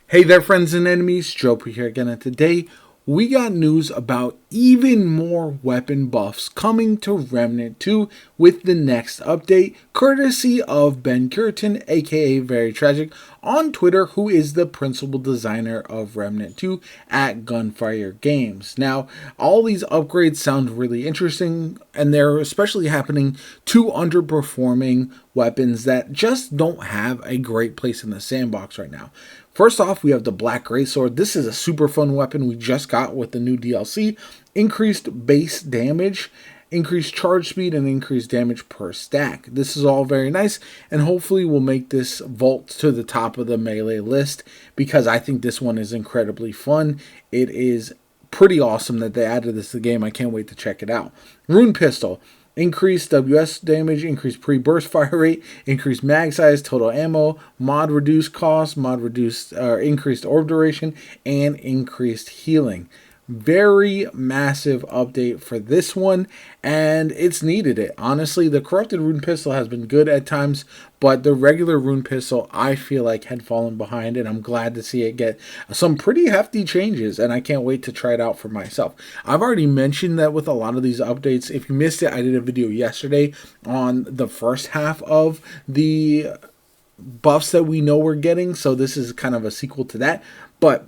Hey there, friends and enemies, JoPaWrites here again, and today we got news about even more weapon buffs coming to Remnant 2 with the next update, courtesy of Ben Curtin, aka Very Tragic, on Twitter, who is the principal designer of Remnant 2 at Gunfire Games. Now, all these upgrades sound really interesting, and they're especially happening to underperforming weapons that just don't have a great place in the sandbox right now. First off, we have the Black Greatsword. This is a super fun weapon we just got with the new DLC. Increased base damage, increased charge speed, and increased damage per stack. This is all very nice, and hopefully will make this vault to the top of the melee list, because I think this one is incredibly fun. It is pretty awesome that they added this to the game. I can't wait to check it out. Rune Pistol. Increased WS damage, increased pre-burst fire rate, increased mag size, total ammo, mod reduced cost, increased orb duration, and increased healing. Very massive update for this one, and it's needed it. Honestly, the corrupted Rune Pistol has been good at times, but the regular Rune Pistol I feel like had fallen behind, and I'm glad to see it get some pretty hefty changes, and I can't wait to try it out for myself. I've already mentioned that with a lot of these updates. If you missed it, I did a video yesterday on the first half of the buffs that we know we're getting, so this is kind of a sequel to that, but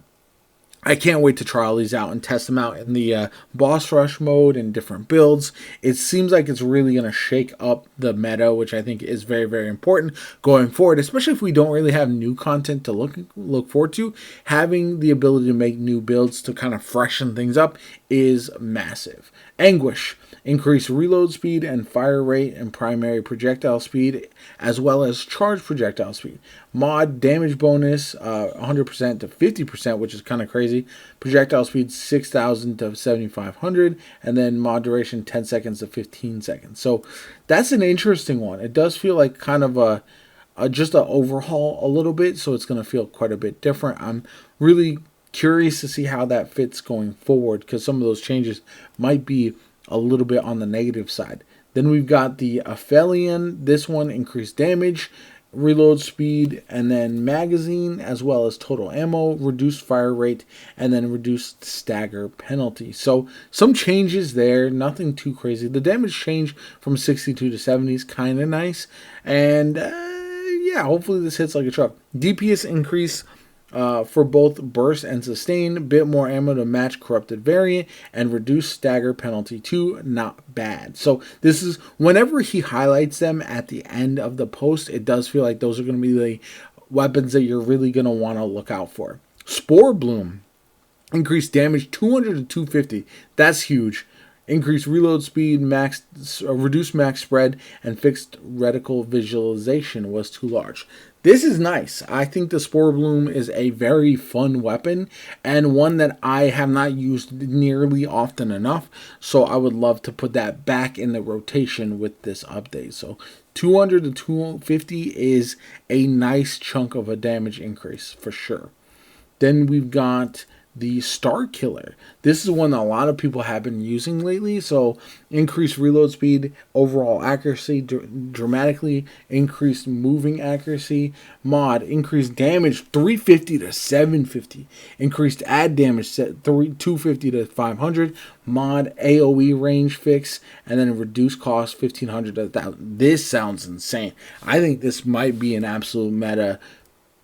I can't wait to try all these out and test them out in the boss rush mode and different builds. It seems like it's really going to shake up the meta, which I think is very, very important going forward, especially if we don't really have new content to look forward to. Having the ability to make new builds to kind of freshen things up is massive. Anguish. Increase reload speed and fire rate and primary projectile speed, as well as charge projectile speed. Mod damage bonus 100% to 50%, which is kind of crazy. Projectile speed 6,000 to 7,500, and then mod duration 10 seconds to 15 seconds. So that's an interesting one. It does feel like kind of just an overhaul a little bit, so it's going to feel quite a bit different. I'm really curious to see how that fits going forward, because some of those changes might be a little bit on the negative side. Then we've got the Aphelion. This one increased damage, reload speed, and then magazine, as well as total ammo, reduced fire rate, and then reduced stagger penalty. So some changes there, nothing too crazy. The damage change from 62 to 70 is kind of nice, and yeah, hopefully this hits like a truck. DPS increase for both burst and sustain, a bit more ammo to match corrupted variant, and reduce stagger penalty too. Not bad. So this is, whenever he highlights them at the end of the post, it does feel like those are going to be the weapons that you're really going to want to look out for. Spore Bloom. Increased damage 200 to 250. That's huge. Increased reload speed, reduced max spread, and fixed reticle visualization was too large. This is nice. I think the Spore Bloom is a very fun weapon, and one that I have not used nearly often enough, so I would love to put that back in the rotation with this update. So 200 to 250 is a nice chunk of a damage increase for sure. Then we've got the Starkiller. This is one that a lot of people have been using lately. So increased reload speed, overall accuracy, dramatically increased moving accuracy. Mod increased damage 350 to 750. Increased add damage 250 to 500. Mod AoE range fix, and then reduced cost 1,500 to 1,000. This sounds insane. I think this might be an absolute meta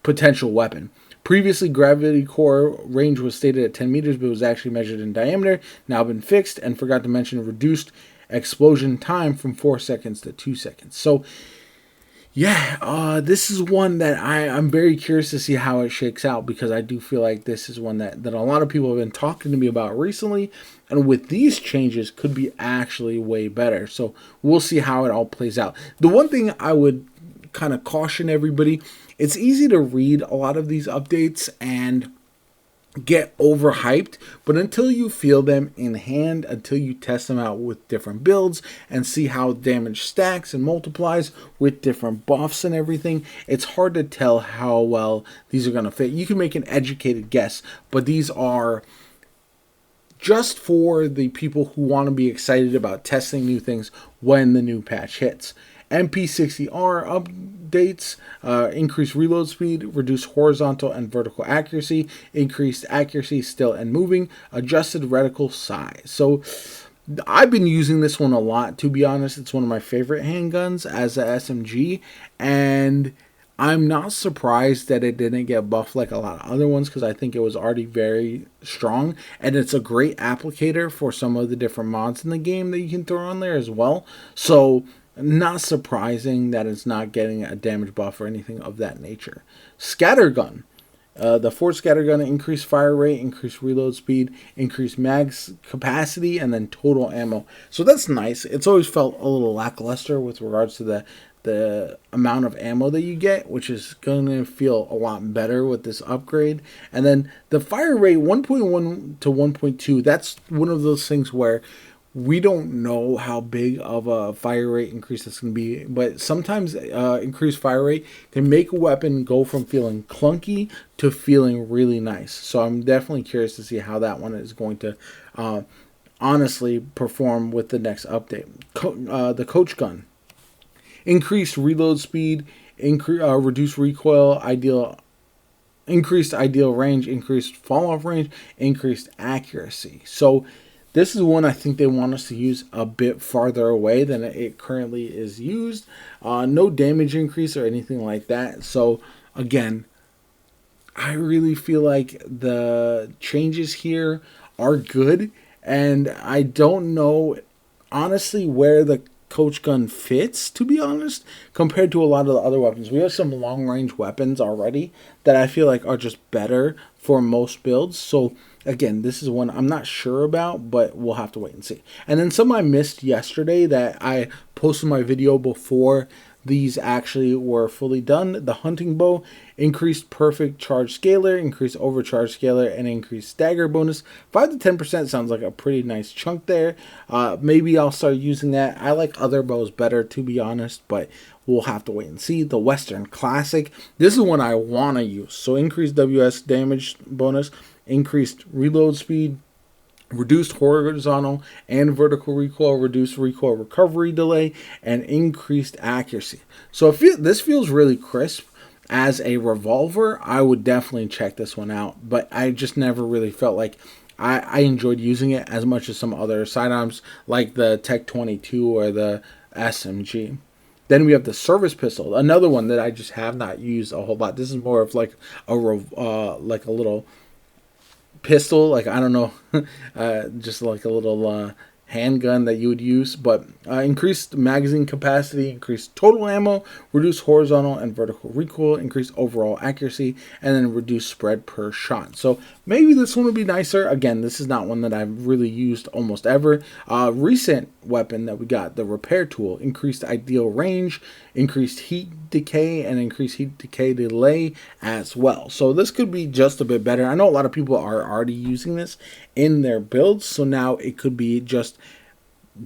potential weapon. Previously, gravity core range was stated at 10 meters, but was actually measured in diameter. Now been fixed, and forgot to mention reduced explosion time from 4 seconds to 2 seconds. So, yeah, this is one that I'm very curious to see how it shakes out, because I do feel like this is one that a lot of people have been talking to me about recently, and with these changes could be actually way better. So we'll see how it all plays out. The one thing I would kind of caution everybody, it's easy to read a lot of these updates and get overhyped, but until you feel them in hand, until you test them out with different builds and see how damage stacks and multiplies with different buffs and everything, it's hard to tell how well these are going to fit. You can make an educated guess, but these are just for the people who want to be excited about testing new things when the new patch hits. MP60-R updates, increased reload speed, reduced horizontal and vertical accuracy, increased accuracy still and moving, adjusted reticle size. So I've been using this one a lot, to be honest. It's one of my favorite handguns as a SMG, and I'm not surprised that it didn't get buffed like a lot of other ones, because I think it was already very strong, and it's a great applicator for some of the different mods in the game that you can throw on there as well. So not surprising that it's not getting a damage buff or anything of that nature. Scattergun. The Ford Scattergun increased fire rate, increased reload speed, increased mags capacity, and then total ammo. So that's nice. It's always felt a little lackluster with regards to the amount of ammo that you get, which is going to feel a lot better with this upgrade. And then the fire rate 1.1 to 1.2, that's one of those things where we don't know how big of a fire rate increase it's going to be, but sometimes increased fire rate can make a weapon go from feeling clunky to feeling really nice. So I'm definitely curious to see how that one is going to honestly perform with the next update. The Coach Gun. Increased reload speed, reduced recoil, increased ideal range, increased fall-off range, increased accuracy. So this is one I think they want us to use a bit farther away than it currently is used. No damage increase or anything like that. So again, I really feel like the changes here are good, and I don't know honestly where the Coach Gun fits, to be honest, compared to a lot of the other weapons. We have some long range weapons already that I feel like are just better for most builds. So again, this is one I'm not sure about, but we'll have to wait and see. And then some I missed yesterday that I posted my video before these actually were fully done. The hunting bow, increased perfect charge scalar, increased overcharge scalar, and increased stagger bonus. 5 to 10% sounds like a pretty nice chunk there. Maybe I'll start using that. I like other bows better, to be honest, but we'll have to wait and see. The Western Classic, this is one I want to use. So increased WS damage bonus, increased reload speed, reduced horizontal and vertical recoil, reduced recoil recovery delay, and increased accuracy. So if this feels really crisp as a revolver, I would definitely check this one out. But I just never really felt like I enjoyed using it as much as some other sidearms like the Tech 22 or the SMG. Then we have the service pistol, another one that I just have not used a whole lot. This is more of like a little pistol, like I don't know, just like a little handgun that you would use, but increased magazine capacity, increased total ammo, reduced horizontal and vertical recoil, increased overall accuracy, and then reduced spread per shot. So maybe this one would be nicer. Again, this is not one that I've really used almost ever. Recent weapon that we got, the repair tool, increased ideal range, increased heat decay, and increased heat decay delay as well. So this could be just a bit better. I know a lot of people are already using this in their builds, so now it could be just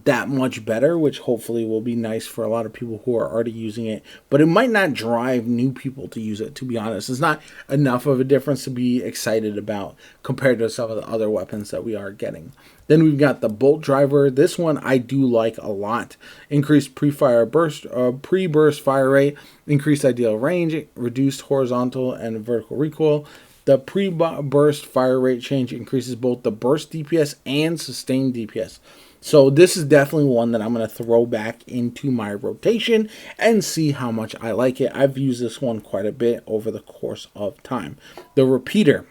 that much better, which hopefully will be nice for a lot of people who are already using it, but it might not drive new people to use it, to be honest. It's not enough of a difference to be excited about compared to some of the other weapons that we are getting. Then we've got the bolt driver. This one I do like a lot. Increased pre-burst fire rate, increased ideal range, reduced horizontal and vertical recoil. The pre-burst fire rate change increases both the burst DPS and sustained DPS. So this is definitely one that I'm going to throw back into my rotation and see how much I like it. I've used this one quite a bit over the course of time. The repeater,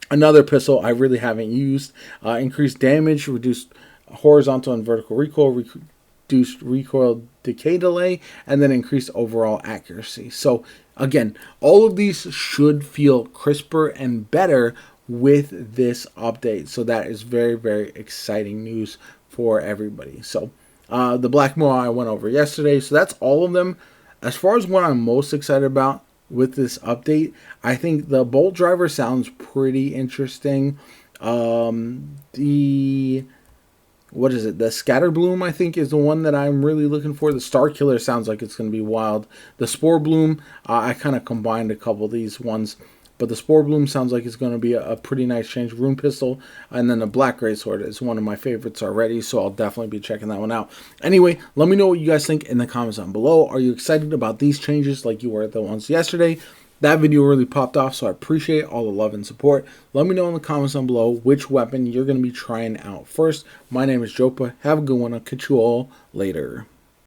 another pistol I really haven't used. Increased damage, reduced horizontal and vertical recoil, reduced recoil decay delay, and then increased overall accuracy. So again, all of these should feel crisper and better with this update. So that is very, very exciting news for everybody. So the Blackmore I went over yesterday. So that's all of them. As far as what I'm most excited about with this update, I think the bolt driver sounds pretty interesting. What is it? The Spore Bloom, I think, is the one that I'm really looking for. The Starkiller sounds like it's going to be wild. The Spore Bloom, I kind of combined a couple of these ones. but the Spore Bloom sounds like it's going to be a pretty nice change. Rune pistol, and then the black Greatsword is one of my favorites already, so I'll definitely be checking that one out. Anyway, let me know what you guys think in the comments down below. Are you excited about these changes like you were at the ones yesterday? That video really popped off, so I appreciate all the love and support. Let me know in the comments down below which weapon you're going to be trying out first. My name is JoPa. Have a good one. I'll catch you all later.